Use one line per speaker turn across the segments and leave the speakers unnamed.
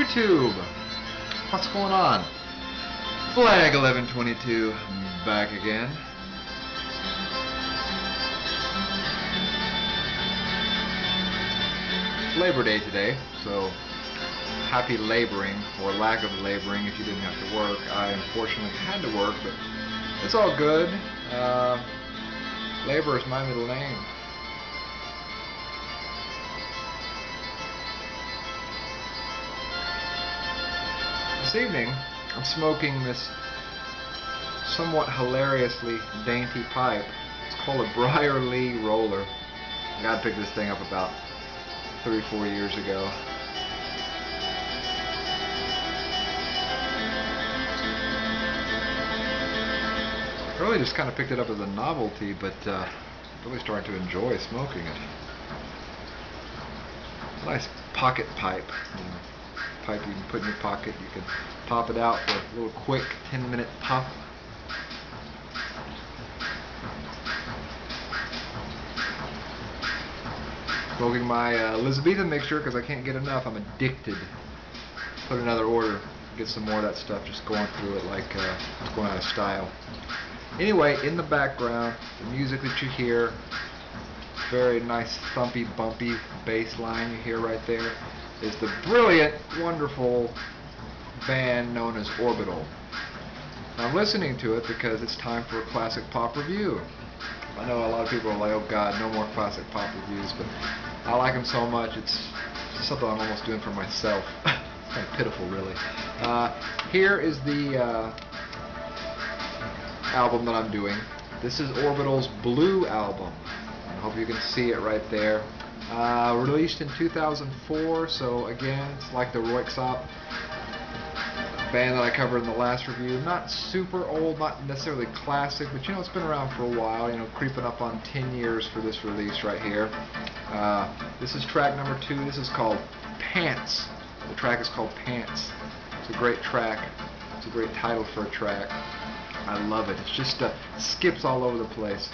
YouTube! What's going on? Flag 1122 back again. It's Labor Day today, so happy laboring, or lack of laboring if you didn't have to work. I unfortunately had to work, but it's all good. Labor is my middle name. This evening, I'm smoking this somewhat hilariously dainty pipe. It's called a Briar Lee roller. I got to pick this thing up about 3 or 4 years ago. I really just kind of picked it up as a novelty, but really starting to enjoy smoking it. Nice pocket pipe. Pipe you can put in your pocket. You can pop it out for a little quick 10-minute puff. Smoking my Elizabethan mixture because I can't get enough. I'm addicted. Put another order. Get some more of that stuff. Just going through it like it's going out of style. Anyway, in the background, the music that you hear, very nice thumpy, bumpy bass line you hear right there, is the brilliant, wonderful band known as Orbital. I'm listening to it because it's time for a classic pop review. I know a lot of people are like, oh God, no more classic pop reviews, but I like them so much, it's something I'm almost doing for myself. It's kind of pitiful, really. Here is the album that I'm doing. This is Orbital's Blue album. I hope you can see it right there. Released in 2004, so again, it's like the Roixop band that I covered in the last review. Not super old, not necessarily classic, but you know, it's been around for a while, you know, creeping up on 10 years for this release right here. This is track number 2. This is called Pants. The track is called Pants. It's a great track. It's a great title for a track. I love it. It's just skips all over the place.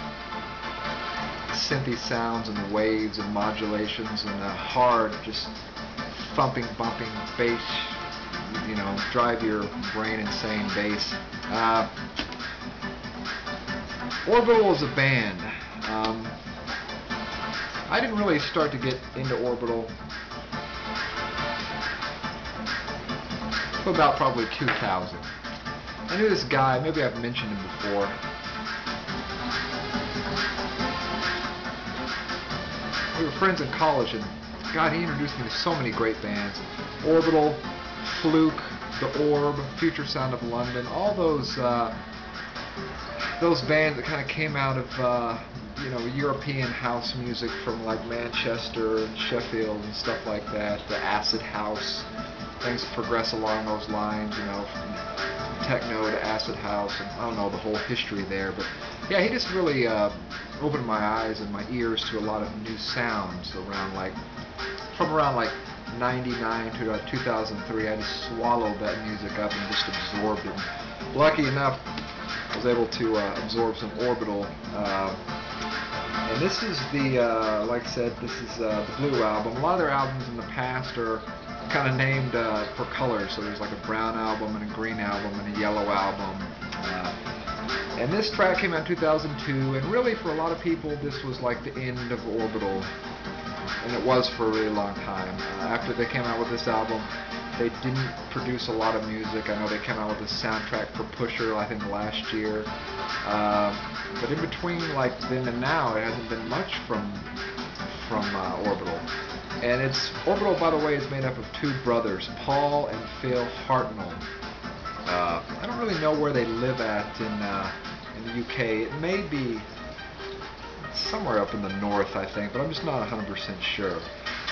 Synthy sounds and waves and modulations and hard, just thumping, bumping bass, you know, drive your brain insane bass. Orbital is a band. I didn't really start to get into Orbital until about probably 2000. I knew this guy, maybe I've mentioned him before. We were friends in college, and God, he introduced me to so many great bands. Orbital, Fluke, The Orb, Future Sound of London, all those bands that kind of came out of you know, European house music from like Manchester and Sheffield and stuff like that. The acid house, things progress along those lines, you know, from techno to acid house, and I don't know the whole history there, but yeah, he just really opened my eyes and my ears to a lot of new sounds from around 99 to 2003. I just swallowed that music up and just absorbed it. Lucky enough, I was able to absorb some Orbital, and this is the, like I said, this is the Blue album. A lot of their albums in the past are kind of named for colors, so there's like a brown album and a green album and a yellow album. And this track came out in 2002, and really for a lot of people this was like the end of Orbital, and it was for a really long time. After they came out with this album, they didn't produce a lot of music. I know they came out with a soundtrack for Pusher, I think last year, but in between like then and now, it hasn't been much from Orbital. And Orbital, by the way, is made up of 2 brothers, Paul and Phil Hartnoll. I don't really know where they live at in the UK. It may be somewhere up in the north, I think, but I'm just not 100% sure.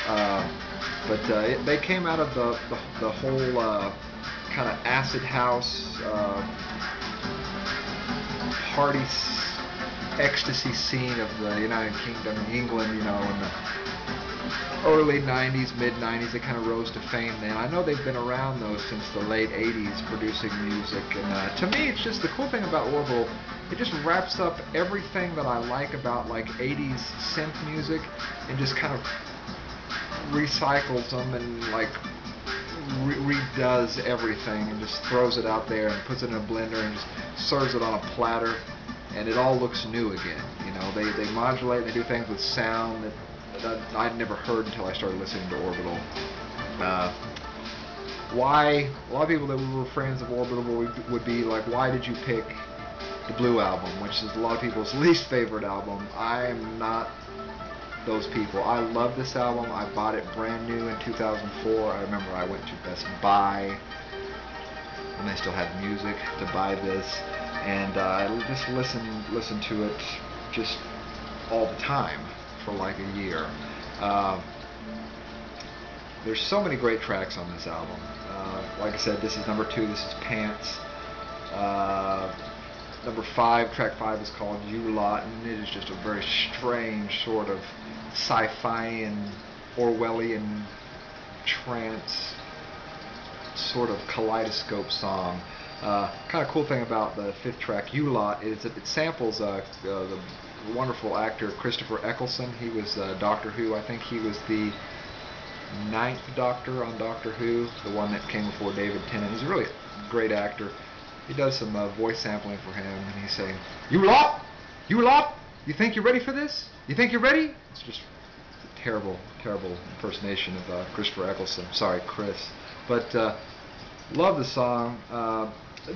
But they came out of the whole kind of acid house, party, ecstasy scene of the United Kingdom, England, you know, in the early 90s, mid-90s. They kind of rose to fame then. I know they've been around, though, since the late 80s producing music. And to me, it's just the cool thing about Orbital, it just wraps up everything that I like about, like, 80s synth music and just kind of recycles them and, like, redoes everything and just throws it out there and puts it in a blender and just serves it on a platter, and it all looks new again. You know, they modulate and they do things with sound that I'd never heard until I started listening to Orbital. Why a lot of people that were fans of Orbital would be like, why did you pick the Blue album, which is a lot of people's least favorite album? I am not those people. I love this album. I bought it brand new in 2004. I remember I went to Best Buy when they still had music to buy this, and I just listened to it just all the time for like a year. There's so many great tracks on this album. Like I said, this is number 2. This is Pants. Number 5, track 5 is called You Lot, and it is just a very strange sort of sci-fi and Orwellian trance sort of kaleidoscope song. Kind of cool thing about the 5th track, You Lot, is that it samples the wonderful actor Christopher Eccleston. He was Doctor Who. I think he was the 9th Doctor on Doctor Who, the one that came before David Tennant. He's a really great actor. He does some voice sampling for him, and he's saying, "You lot! You lot! You think you're ready for this? You think you're ready?" It's just a terrible, terrible impersonation of Christopher Eccleston. Sorry, Chris. But love the song.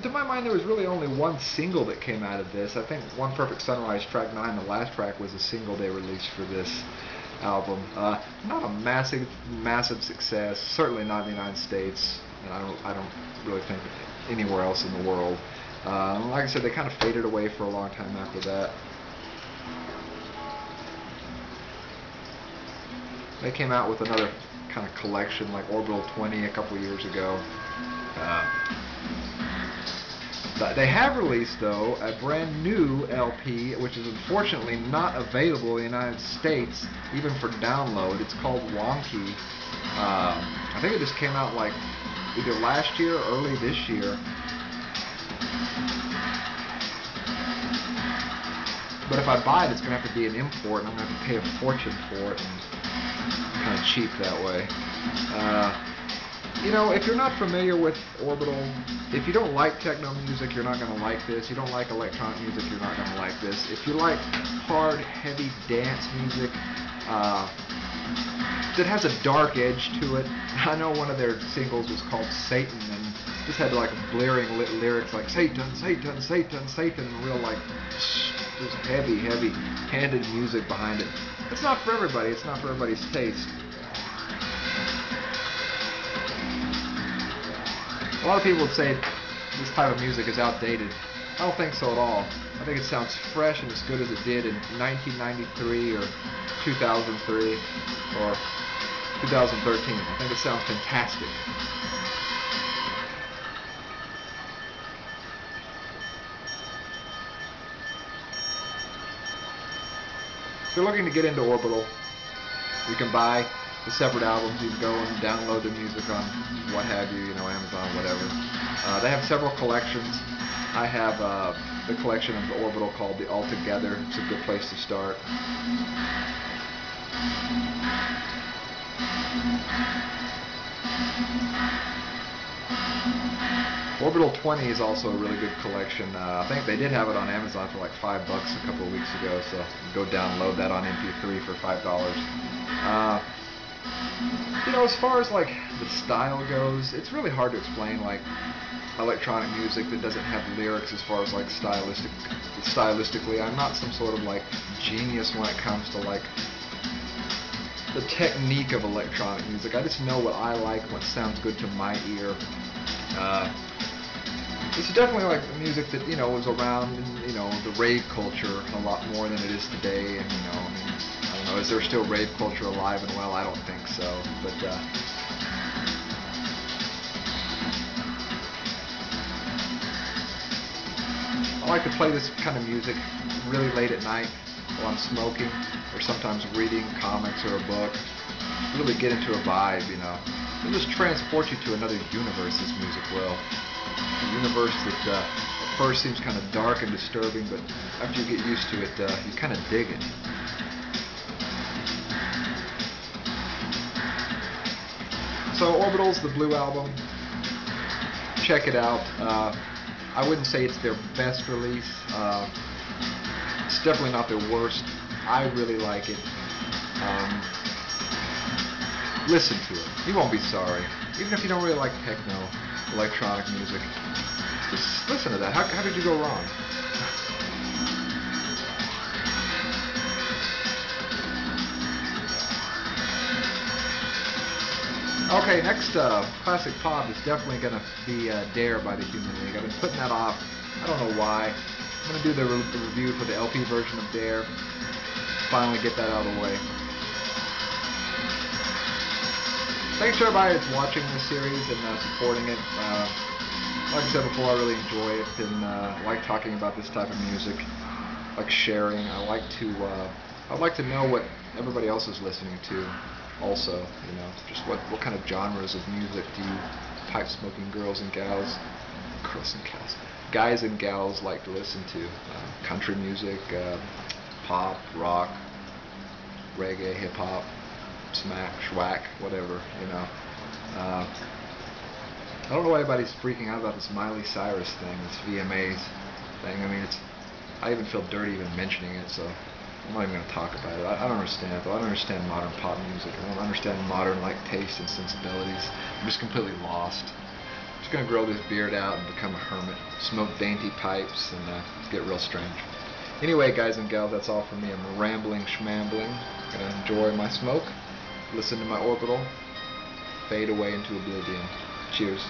To my mind, there was really only one single that came out of this. I think One Perfect Sunrise, track 9, the last track, was a single they released for this album. Not a massive success. Certainly not in the United States, and I don't really think anywhere else in the world. Like I said, they kind of faded away for a long time after that. They came out with another kind of collection like Orbital 20 a couple years ago. They have released, though, a brand new LP, which is unfortunately not available in the United States, even for download. It's called Wonky. I think it just came out like either last year or early this year. But if I buy it, it's going to have to be an import, and I'm going to have to pay a fortune for it, and kind of cheap that way. You know, if you're not familiar with Orbital, if you don't like techno music, you're not going to like this. You don't like electronic music, you're not going to like this. If you like hard, heavy dance music that has a dark edge to it, I know one of their singles was called Satan, and just had like blaring lyrics like Satan, Satan, Satan, Satan, and real like just heavy, heavy-handed music behind it. It's not for everybody. It's not for everybody's taste. A lot of people would say this type of music is outdated. I don't think so at all. I think it sounds fresh and as good as it did in 1993 or 2003 or 2013. I think it sounds fantastic. If you're looking to get into Orbital, you can buy the separate albums. You can go and download the music on what have you, Amazon, whatever. They have several collections. I have the collection of the Orbital called the Altogether. It's a good place to start. Orbital 20 is also a really good collection. I think they did have it on Amazon for like $5 a couple of weeks ago, so go download that on MP3 for $5. As far as like the style goes, it's really hard to explain like electronic music that doesn't have lyrics as far as like stylistically. I'm not some sort of like genius when it comes to like the technique of electronic music. I just know what I like, what sounds good to my ear. It's definitely like the music that was around in the rave culture a lot more than it is today. And I don't know, is there still rave culture alive and well? I don't think so. But I like to play this kind of music really late at night while I'm smoking, or sometimes reading comics or a book. Really get into a vibe, It'll just transport you to another universe, this music will. A universe that at first seems kind of dark and disturbing, but after you get used to it, you kind of dig it. So Orbital's the Blue album. Check it out. I wouldn't say it's their best release. It's definitely not their worst. I really like it. Listen to it. You won't be sorry. Even if you don't really like techno, electronic music, just listen to that. How did you go wrong? Okay, next classic pop is definitely going to be Dare by the Human League. I've been putting that off. I don't know why. I'm going to do the review for the LP version of Dare. Finally get that out of the way. Thanks to everybody that's watching this series and supporting it. Like I said before, I really enjoy it and like talking about this type of music, like sharing. I'd like to know what everybody else is listening to. Also, you know, just what kind of genres of music do you pipe-smoking guys and gals like to listen to? Country music, pop, rock, reggae, hip-hop, smack, schwack, whatever, you know. I don't know why everybody's freaking out about this Miley Cyrus thing, this VMAs thing. I mean, I even feel dirty even mentioning it, so I'm not even going to talk about it. I don't understand it, though. I don't understand modern pop music. I don't understand modern taste and sensibilities. I'm just completely lost. I'm just going to grow this beard out and become a hermit, smoke dainty pipes, and get real strange. Anyway, guys and gals, that's all from me. I'm rambling, schmambling. I'm going to enjoy my smoke, listen to my Orbital, fade away into oblivion. Cheers.